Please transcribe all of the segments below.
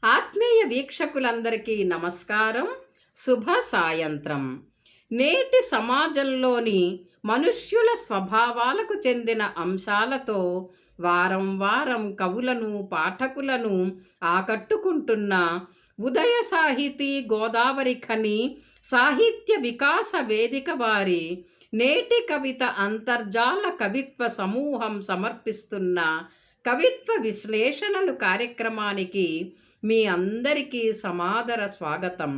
ఆత్మీయ వీక్షకులందరికీ నమస్కారం. శుభ సాయంత్రం. నేటి సమాజంలోని మనుష్యుల స్వభావాలకు చెందిన అంశాలతో వారం వారం కవులను, పాఠకులను ఆకట్టుకుంటున్న ఉదయ సాహితీ గోదావరి ఖని సాహిత్య వికాస వేదిక వారి నేటి కవిత అంతర్జాల కవిత్వ సమూహం సమర్పిస్తున్న కవిత్వ విశ్లేషణలు కార్యక్రమానికి మీ అందరికీ సమాదర స్వాగతం.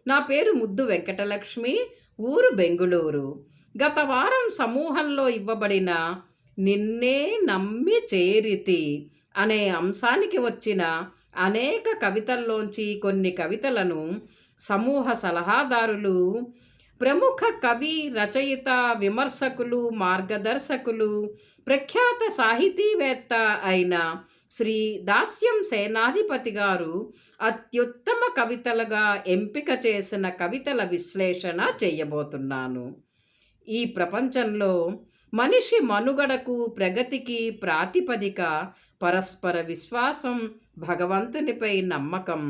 నా పేరు ముద్దు వెంకటలక్ష్మి, ఊరు బెంగుళూరు. గత వారం సమూహంలో ఇవ్వబడిన నిన్నే నమ్మి చేరితి అనే అంశానికి వచ్చిన అనేక కవితల్లోంచి కొన్ని కవితలను సమూహ సలహాదారులు, ప్రముఖ కవి, రచయిత, విమర్శకులు, మార్గదర్శకులు, ప్రఖ్యాత సాహితీవేత్త అయిన శ్రీ దాస్యం సేనాధిపతి గారు అత్యుత్తమ కవితలుగా ఎంపిక చేసిన కవితల విశ్లేషణ చేయబోతున్నాను. ఈ ప్రపంచంలో మనిషి మనుగడకు, ప్రగతికి ప్రాతిపదిక పరస్పర విశ్వాసం, భగవంతునిపై నమ్మకం.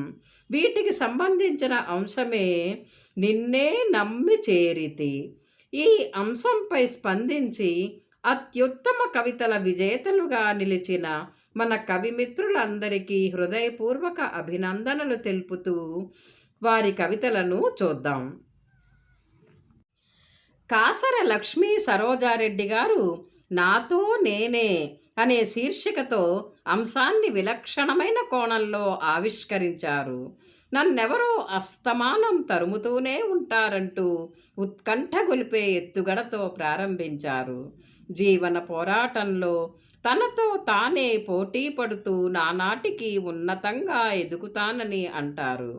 వీటికి సంబంధించిన అంశమే నిన్నే నమ్మి చేరితి. ఈ అంశంపై స్పందించి అత్యుత్తమ కవితల విజేతలుగా నిలిచిన మన కవిమిత్రులందరికీ హృదయపూర్వక అభినందనలు తెలుపుతూ వారి కవితలను చూద్దాం. కాసర లక్ష్మీ సరోజారెడ్డి గారు నాతో నేనే అనే శీర్షికతో అంశాన్ని విలక్షణమైన కోణంలో ఆవిష్కరించారు. నన్నెవరో అస్తమానం తరుముతూనే ఉంటారంటూ ఉత్కంఠ గొలిపే ఎత్తుగడతో ప్రారంభించారు. జీవన పోరాటంలో తనతో తానే పోటీ పడుతూ నానాటికి ఉన్నతంగా ఎదుగుతానని అంటారు.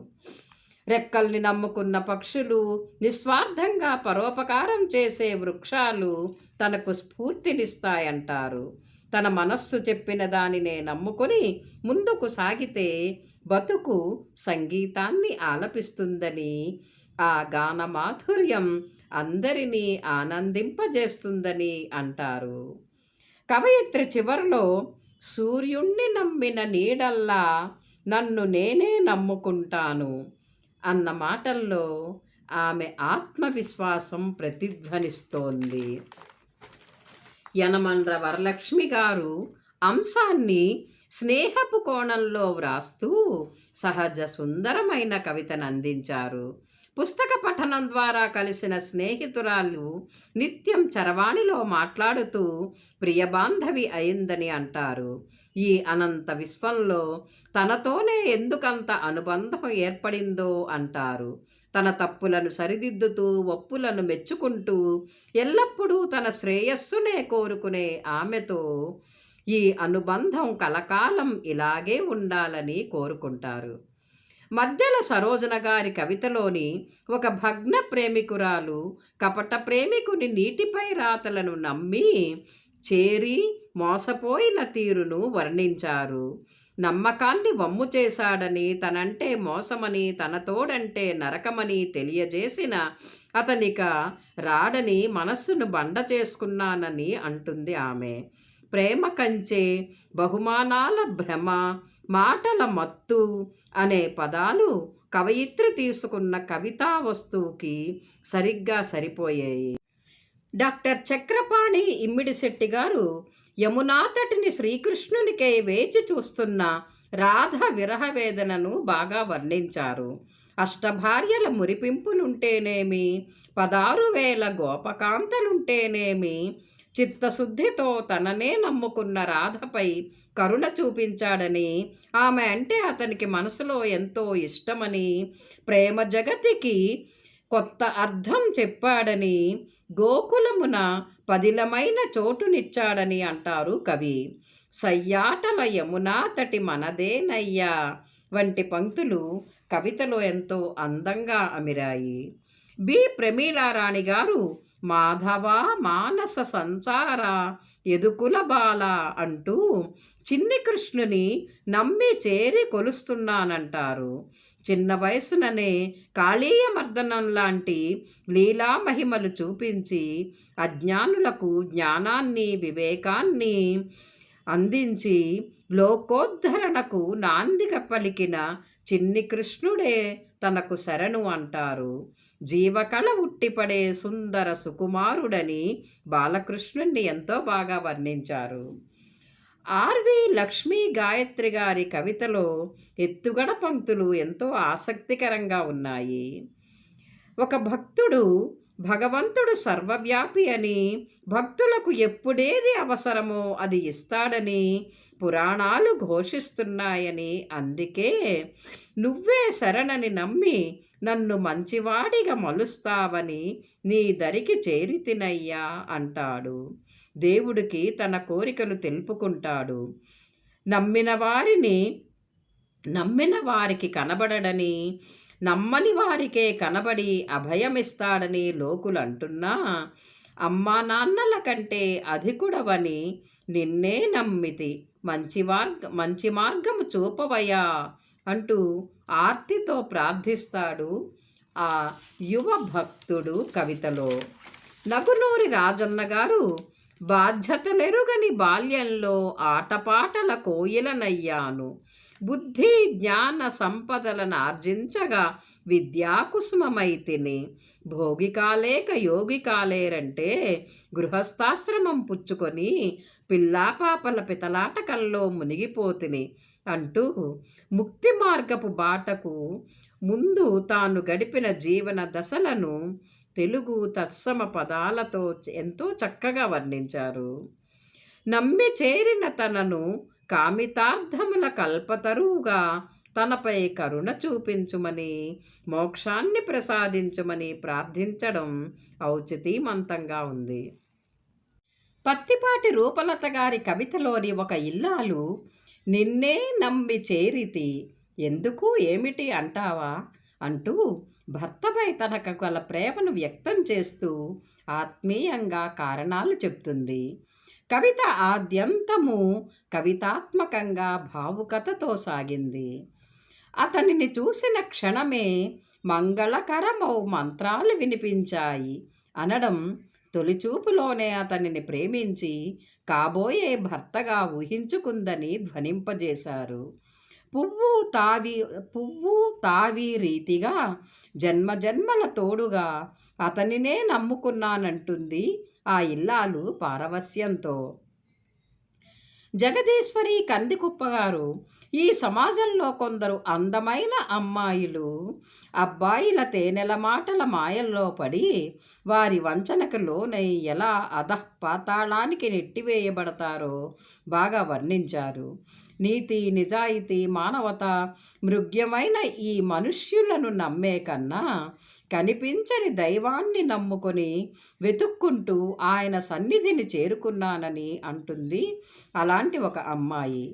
రెక్కల్ని నమ్ముకున్న పక్షులు, నిస్వార్థంగా పరోపకారం చేసే వృక్షాలు తనకు స్ఫూర్తినిస్తాయంటారు. తన మనస్సు చెప్పిన దానినే నమ్ముకొని ముందుకు సాగితే బతుకు సంగీతాన్ని ఆలపిస్తుందని, ఆ గాన మాధుర్యం అందరినీ ఆనందింపజేస్తుందని అంటారు. కవయిత్రి చివరిలో సూర్యుణ్ణి నమ్మిన నీడల్లా నన్ను నేనే నమ్ముకుంటాను అన్న మాటల్లో ఆమె ఆత్మవిశ్వాసం ప్రతిధ్వనిస్తోంది. యనమన్ర వరలక్ష్మి గారు అంశాన్ని స్నేహపు కోణంలో వ్రాస్తూ సహజ సుందరమైన కవితను అందించారు. పుస్తక పఠనం ద్వారా కలిసిన స్నేహితురాలు నిత్యం చరవాణిలో మాట్లాడుతూ ప్రియబాంధవి అయిందని అంటారు. ఈ అనంత విశ్వంలో తనతోనే ఎందుకంత అనుబంధం ఏర్పడిందో అంటారు. తన తప్పులను సరిదిద్దుతూ, ఒప్పులను మెచ్చుకుంటూ, ఎల్లప్పుడూ తన శ్రేయస్సునే కోరుకునే ఆమెతో ఈ అనుబంధం కలకాలం ఇలాగే ఉండాలని కోరుకుంటారు. మధ్యల సరోజన గారి కవితలోని ఒక భగ్న ప్రేమికురాలు కపట ప్రేమికుని నీటిపై రాతలను నమ్మి చేరి మోసపోయిన తీరును వర్ణించారు. నమ్మకాన్ని వమ్ము చేశాడని, తనంటే మోసమని, తన తోడంటే నరకమని తెలియజేసిన అతనిక రాడని మనస్సును బండ చేసుకున్నానని అంటుంది ఆమె. ప్రేమ కంచే, బహుమానాల భ్రమ, మాటల మత్తు అనే పదాలు కవయిత్రి తీసుకున్న కవితా వస్తువుకి సరిగ్గా సరిపోయాయి. డాక్టర్ చక్రపాణి ఇమ్మిడిశెట్టి గారు యమునా తటిని శ్రీకృష్ణునికై వేచి చూస్తున్న రాధ విరహ వేదనను బాగా వర్ణించారు. అష్టభార్యల మురిపింపులుంటేనేమి, 16,000 గోపకాంతలుంటేనేమి, చిత్తశుద్ధితో తననే నమ్ముకున్న రాధపై కరుణ చూపించాడని, ఆమె అంటే అతనికి మనసులో ఎంతో ఇష్టమని, ప్రేమ జగతికి కొత్త అర్థం చెప్పాడని, గోకులమున పదిలమైన చోటునిచ్చాడని అంటారు కవి. సయ్యాటల యమునా తటి మనదేనయ్యా వంటి పంక్తులు కవితలో ఎంతో అందంగా అమిరాయి. బి ప్రమీలారాణి గారు మాధవ మానస సంసార ఎదుకుల బాల అంటూ చిన్ని కృష్ణుని నమ్మి చేరి కొలుస్తున్నానంటారు. చిన్న వయసుననే కాళీయమర్దనం లాంటి లీలామహిమలు చూపించి అజ్ఞానులకు జ్ఞానాన్ని, వివేకాన్ని అందించి లోకోద్ధరణకు నాందిక పలికిన చిన్ని కృష్ణుడే తనకు శరణు అంటారు. జీవకళ ఉట్టిపడే సుందర సుకుమారుడని బాలకృష్ణుణ్ణి ఎంతో బాగా వర్ణించారు. ఆర్వి లక్ష్మీ గాయత్రి గారి కవితలో ఎత్తుగడ పంక్తులు ఎంతో ఆసక్తికరంగా ఉన్నాయి. ఒక భక్తుడు భగవంతుడు సర్వవ్యాపి అని, భక్తులకు ఎప్పుడేది అవసరమో అది ఇస్తాడని పురాణాలు ఘోషిస్తున్నాయని, అందుకే నువ్వే శరణని నమ్మి నన్ను మంచివాడిగా మలుస్తావని నీ దరికి చేరితినయ్యా అంటాడు. దేవుడికి తన కోరికలు తెలుపుకుంటాడు. నమ్మిన వారిని నమ్మిన వారికి కనబడడని, నమ్మని వారికే కనబడి అభయమిస్తాడని లోకులు అంటున్నా, అమ్మా నాన్నల కంటే అధికుడవని నిన్నే నమ్మితి, మంచి మార్గము చూపవయ్యా అంటూ ఆర్తితో ప్రార్థిస్తాడు ఆ యువ భక్తుడు కవితలో. నగునూరి రాజన్న గారు బాధ్యతలెరుగని బాల్యంలో ఆటపాటల కోయిలనయ్యాను, బుద్ధి జ్ఞాన సంపదలను ఆర్జించగా విద్యాకుసుమమైతిని, భోగికాలేక యోగికాలేరంటే గృహస్థాశ్రమం పుచ్చుకొని పిల్లాపాపల పితలాటకంలో మునిగిపోతిని అంటూ ముక్తి మార్గపు బాటకు ముందు తాను గడిపిన జీవన దశలను తెలుగు తత్సమ పదాలతో ఎంతో చక్కగా వర్ణించారు. నమ్మి చేరిన తనను కామితార్థముల కల్పతరువుగా తనపై కరుణ చూపించుమని, మోక్షాన్ని ప్రసాదించుమని ప్రార్థించడం ఔచితీమంతంగా ఉంది. పత్తిపాటి రూపలత గారి కవితలోని ఒక ఇల్లాలు నిన్నే నమ్మి చేరితి, ఎందుకు ఏమిటి అంటావా అంటూ భర్తపై తనకు గల ప్రేమను వ్యక్తం చేస్తూ ఆత్మీయంగా కారణాలు చెప్తుంది. కవిత ఆద్యంతము కవితాత్మకంగా భావుకతతో సాగింది. అతనిని చూసిన క్షణమే మంగళకరమౌ మంత్రాలు వినిపించాయి అనడం తొలిచూపులోనే అతనిని ప్రేమించి కాబోయే భర్తగా ఊహించుకుందని ధ్వనింపజేశారు. పువ్వు తావి రీతిగా జన్మజన్మల తోడుగా అతనినే నమ్ముకున్నానంటుంది ఆ ఇల్లాలు పారవస్యంతో. జగదీశ్వరి కందికుప్పగారు ఈ సమాజంలో కొందరు అందమైన అమ్మాయిలు అబ్బాయిల తేనెల మాటల మాయల్లో పడి వారి వంచనకు లోనై ఎలా అధఃపాతాళానికి నెట్టివేయబడతారో బాగా వర్ణించారు. నీతి నిజాయితీ మానవత మృగ్యమైన ఈ మనుష్యులను నమ్మే కన్నా కనిపించని దైవాన్ని నమ్ముకొని వెతుక్కుంటూ ఆయన సన్నిధిని చేరుకున్నానని అంటుంది అలాంటి ఒక అమ్మాయి.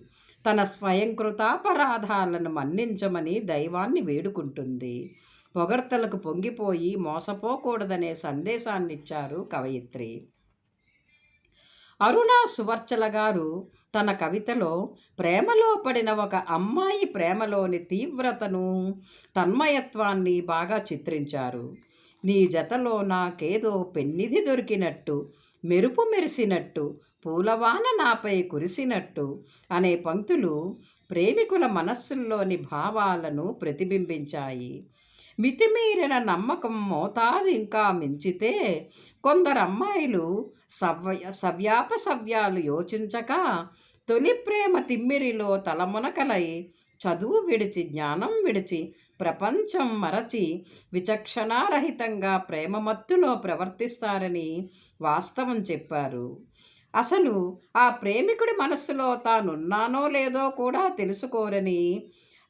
తన స్వయంకృతాపరాధాలను మన్నించమని దైవాన్ని వేడుకుంటుంది. పొగడ్తలకు పొంగిపోయి మోసపోకూడదనే సందేశాన్నిచ్చారు కవయిత్రి. అరుణ సువర్చల గారు తన కవితలో ప్రేమలో పడిన ఒక అమ్మాయి ప్రేమలోని తీవ్రతను, తన్మయత్వాన్ని బాగా చిత్రించారు. నీ జతలో నాకేదో పెన్నిధి దొరికినట్టు, మెరుపు మెరిసినట్టు, పూలవాన నాపై కురిసినట్టు అనే పంక్తులు ప్రేమికుల మనస్సుల్లోని భావాలను ప్రతిబింబించాయి. మితిమీరిన నమ్మకం మోతాదు ఇంకా మించితే కొందరు అమ్మాయిలు సవ్యాపసవ్యాలు యోచించక తొలి ప్రేమ తిమ్మిరిలో తలమునకలై చదువు విడిచి జ్ఞానం విడిచి ప్రపంచం మరచి విచక్షణారహితంగా ప్రేమమత్తులో ప్రవర్తిస్తారని వాస్తవం చెప్పారు. అసలు ఆ ప్రేమికుడి మనస్సులో తానున్నానో లేదో కూడా తెలుసుకోరని,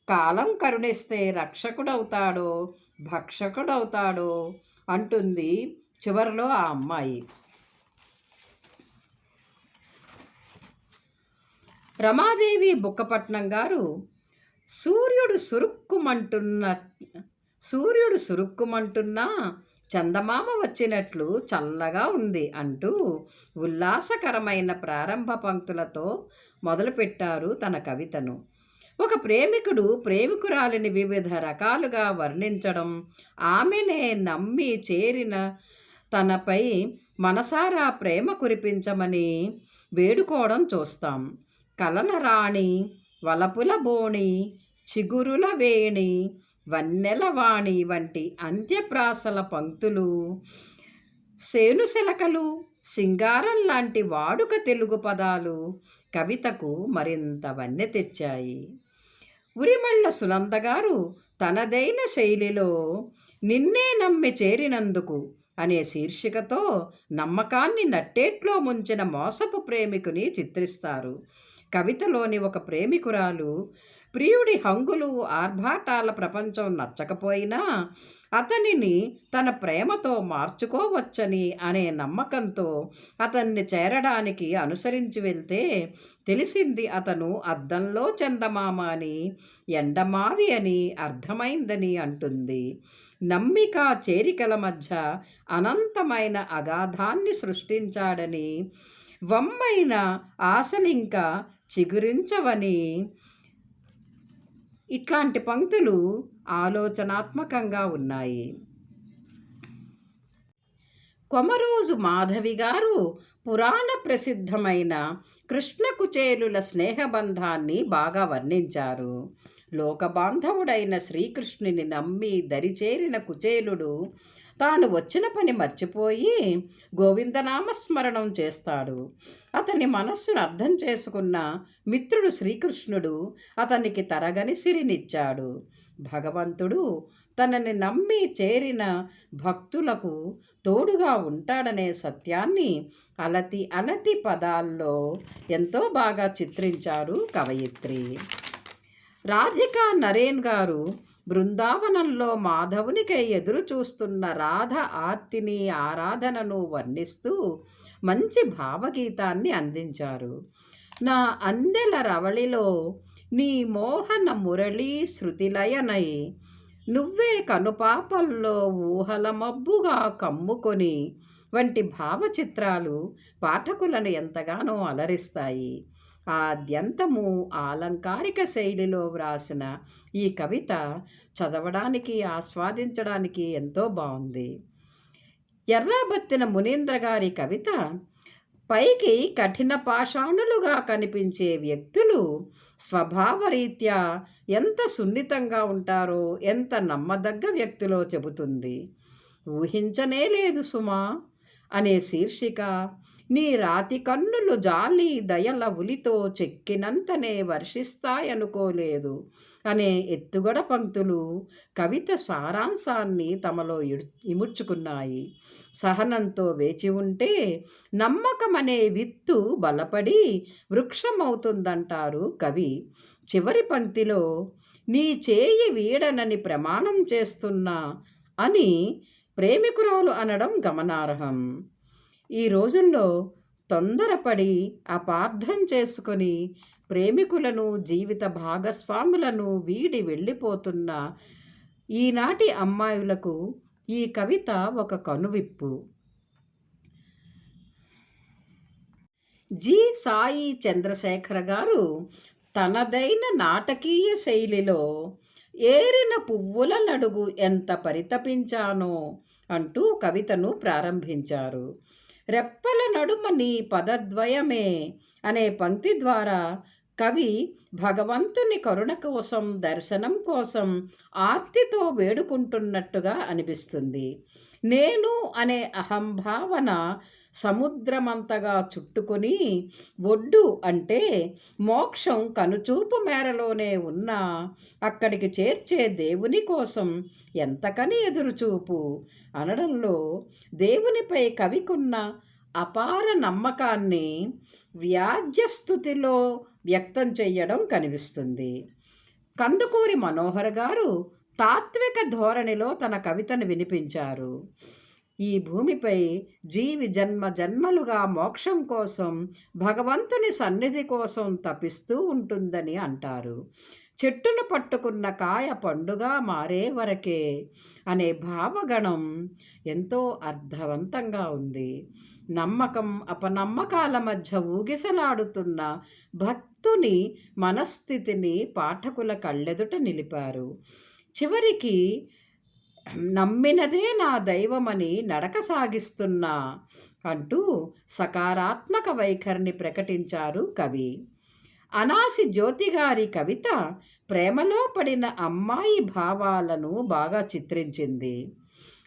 కాలం కరుణిస్తే రక్షకుడవుతాడో భక్షకుడవుతాడో అంటుంది చివరిలో ఆ అమ్మాయి. రమాదేవి బుక్కపట్నం గారు సూర్యుడు సురుక్కుమంటున్నా చందమామ వచ్చినట్లు చల్లగా ఉంది అంటూ ఉల్లాసకరమైన ప్రారంభ పంక్తులతో మొదలుపెట్టారు తన కవితను. ఒక ప్రేమికుడు ప్రేమికురాలిని వివిధ రకాలుగా వర్ణించడం, ఆమెనే నమ్మి చేరిన తనపై మనసారా ప్రేమ కురిపించమని వేడుకోవడం చూస్తాం. కలల రాణి, వలపుల బోణి, చిగురుల వేణి వన్నెలవాణి వంటి అంత్యప్రాసల పంక్తులు, సేనుశెలకలు, సింగారం లాంటి వాడుక తెలుగు పదాలు కవితకు మరింత వన్నె తెచ్చాయి. ఉరిమళ్ళ సునంద గారు తనదైన శైలిలో నిన్నే నమ్మి చేరినందుకు అనే శీర్షికతో నమ్మకాన్ని నట్టేట్లో ముంచిన మోసపు ప్రేమికుని చిత్రిస్తారు. కవితలోని ఒక ప్రేమికురాలు ప్రియుడి హంగులు ఆర్భాటాల ప్రపంచం నచ్చకపోయినా అతనిని తన ప్రేమతో మార్చుకోవచ్చని అనే నమ్మకంతో అతన్ని చేరడానికి అనుసరించి వెళ్తే తెలిసింది అతను అద్దంలో చందమామ అని, ఎండమావి అని అర్థమైందని అంటుంది. నమ్మిక చేరికల మధ్య అనంతమైన అగాధాన్ని సృష్టించాడని, వమ్మైన ఆశలింకా చిగురించవని ఇట్లాంటి పంక్తులు ఆలోచనాత్మకంగా ఉన్నాయి. కొమరోజు మాధవి గారు పురాణ ప్రసిద్ధమైన కృష్ణ కుచేలుల స్నేహబంధాన్ని బాగా వర్ణించారు. లోకబాంధవుడైన శ్రీకృష్ణుని నమ్మి దరిచేరిన కుచేలుడు తాను వచ్చిన పని మర్చిపోయి గోవిందనామస్మరణం చేస్తాడు. అతని మనస్సును అర్థం చేసుకున్న మిత్రుడు శ్రీకృష్ణుడు అతనికి తరగని సిరినిచ్చాడు. భగవంతుడు తనని నమ్మి చేరిన భక్తులకు తోడుగా ఉంటాడనే సత్యాన్ని అలతి అలతి పదాల్లో ఎంతో బాగా చిత్రించారు కవయిత్రి. రాధికా నరేన్ గారు బృందావనంలో మాధవునికై ఎదురు చూస్తున్న రాధ ఆర్తిని ఆరాధనను వర్ణిస్తూ మంచి భావగీతాన్ని అందించారు. నా అందెల రవళిలో నీ మోహన మురళీ శృతిలయనై నువ్వే కనుపాపల్లో ఊహల మబ్బుగా కమ్ముకొని వంటి భావచిత్రాలు పాఠకులను ఎంతగానో అలరిస్తాయి. ఆద్యంతము ఆలంకారిక శైలిలో వ్రాసిన ఈ కవిత చదవడానికి ఆస్వాదించడానికి ఎంతో బాగుంది. ఎర్రాబత్తిన మునీంద్ర గారి కవిత పైకి కఠిన పాషాణులుగా కనిపించే వ్యక్తులు స్వభావరీత్యా ఎంత సున్నితంగా ఉంటారో ఎంత నమ్మదగ్గ వ్యక్తులో చెబుతుంది. ఊహించనే లేదు సుమా అనే శీర్షిక, నీ రాతి కన్నులు జాలి దయల ఉలితో చెక్కినంతనే వర్షిస్తాయనుకోలేదు అనే ఎత్తుగడ పంక్తులు కవిత సారాంశాన్ని తమలో ఇముడ్చుకున్నాయి. సహనంతో వేచి ఉంటే నమ్మకమనే విత్తు బలపడి వృక్షమవుతుందంటారు కవి. చివరి పంక్తిలో నీ చేయి వీడనని ప్రమాణం చేస్తున్నా అని ప్రేమికురాలు అనడం గమనార్హం. ఈ రోజుల్లో తొందరపడి అపార్థం చేసుకొని ప్రేమికులను జీవిత భాగస్వాములను వీడి వెళ్ళిపోతున్న ఈనాటి అమ్మాయిలకు ఈ కవిత ఒక కనువిప్పు. జి సాయి చంద్రశేఖర్ గారు తనదైన నాటకీయ శైలిలో ఏరిన పువ్వుల నడుగు ఎంత పరితపించానో అంటూ కవితను ప్రారంభించారు. రెప్పల నడుమ నీ పదద్వయమే అనే పంక్తి ద్వారా కవి భగవంతుని కరుణ కోసం, దర్శనం కోసం ఆర్తితో వేడుకుంటున్నట్టుగా అనిపిస్తుంది. నేను అనే అహంభావన సముద్రమంతగా చుట్టుకొని ఒడ్డు అంటే మోక్షం కనుచూపు మేరలోనే ఉన్నా అక్కడికి చేర్చే దేవుని కోసం ఎంతకని ఎదురుచూపు అనడంలో దేవునిపై కవికున్న అపార నమ్మకాన్ని వ్యాజ్యస్థుతిలో వ్యక్తం చెయ్యడం కనిపిస్తుంది. కందుకూరి మనోహర్ గారు తాత్విక ధోరణిలో తన కవితను వినిపించారు. ఈ భూమిపై జీవి జన్మ జన్మలుగా మోక్షం కోసం, భగవంతుని సన్నిధి కోసం తపిస్తూ ఉంటుందని అంటారు. చెట్టును పట్టుకున్న కాయ పండుగా మారే వరకే అనే భావగణం ఎంతో అర్థవంతంగా ఉంది. నమ్మకం అపనమ్మకాల మధ్య ఊగిసలాడుతున్న భక్తుని మనస్థితిని పాఠకుల కళ్ళెదుట నిలిపారు. చివరికి నమ్మినదే నా దైవమని నడక సాగిస్తున్నా అంటూ సకారాత్మక వైఖరిని ప్రకటించారు కవి. అనాసి జ్యోతి గారి కవిత ప్రేమలో పడిన అమ్మాయి భావాలను బాగా చిత్రించింది.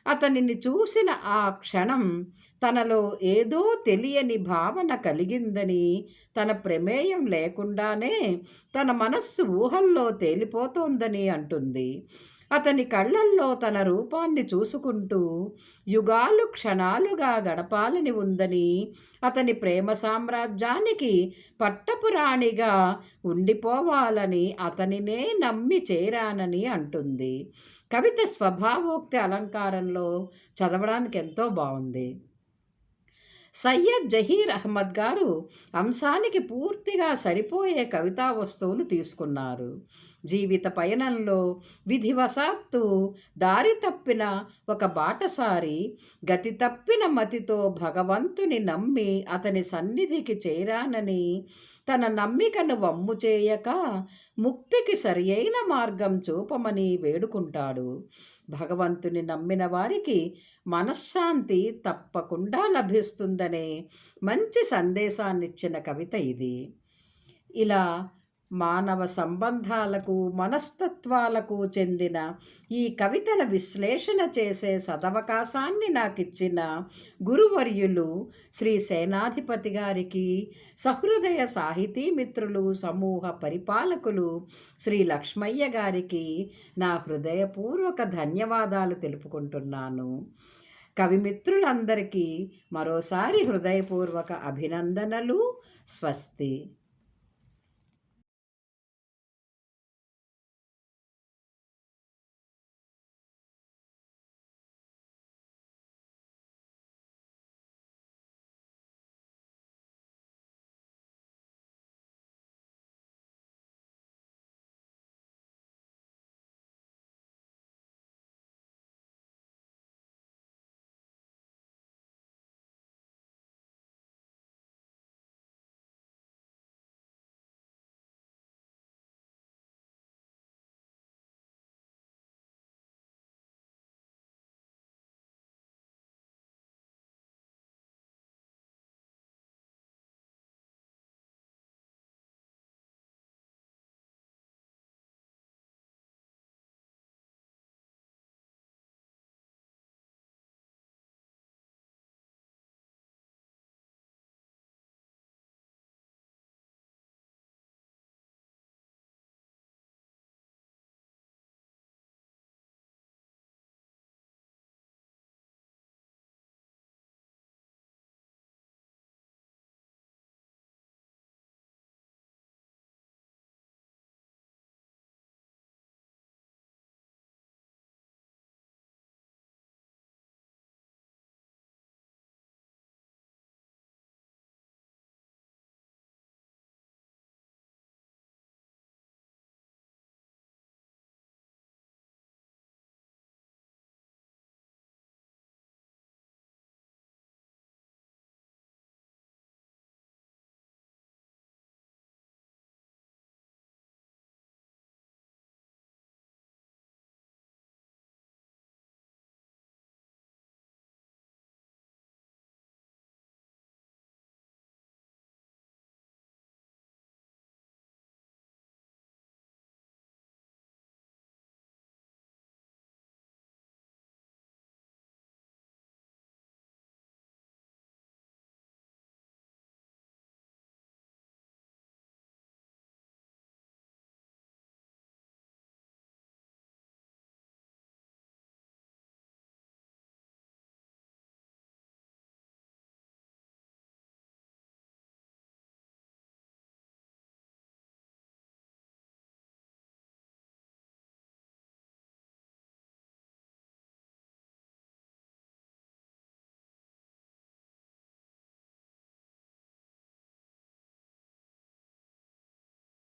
అతనిని చూసిన ఆ క్షణం తనలో ఏదో తెలియని భావన కలిగిందని, తన ప్రమేయం లేకుండానే తన మనస్సు ఊహల్లో తేలిపోతోందని అంటుంది. అతని కళ్ళల్లో తన రూపాన్ని చూసుకుంటూ యుగాలు క్షణాలుగా గడపాలని ఉందని, అతని ప్రేమ సామ్రాజ్యానికి పట్టపురాణిగా ఉండిపోవాలని అతనినే నమ్మి చేరానని అంటుంది. కవిత స్వభావోక్తి అలంకారంలో చదవడానికి ఎంతో బాగుంది. సయ్యద్ జహీర్ అహ్మద్ గారు అంశానికి పూర్తిగా సరిపోయే కవితా వస్తువును తీసుకున్నారు. జీవిత పయనంలో విధివశాత్తు దారి తప్పిన ఒక బాటసారి గతి తప్పిన మతితో భగవంతుని నమ్మి అతని సన్నిధికి చేరానని, తన నమ్మికను వమ్ము చేయక ముక్తికి సరియైన మార్గం చూపమని వేడుకుంటాడు. భగవంతుని నమ్మిన వారికి మనశ్శాంతి తప్పకుండా లభిస్తుందనే మంచి సందేశాన్నిచ్చిన కవిత ఇది. ఇలా మానవ సంబంధాలకు, మనస్తత్వాలకు చెందిన ఈ కవితల విశ్లేషణ చేసే సదవకాశాన్ని నాకిచ్చిన గురువర్యులు శ్రీ సేనాధిపతి గారికి, సహృదయ సాహితీ మిత్రులు, సమూహ పరిపాలకులు శ్రీ లక్ష్మయ్య గారికి నా హృదయపూర్వక ధన్యవాదాలు తెలుపుకుంటున్నాను. కవిమిత్రులందరికీ మరోసారి హృదయపూర్వక అభినందనలు. స్వస్తి.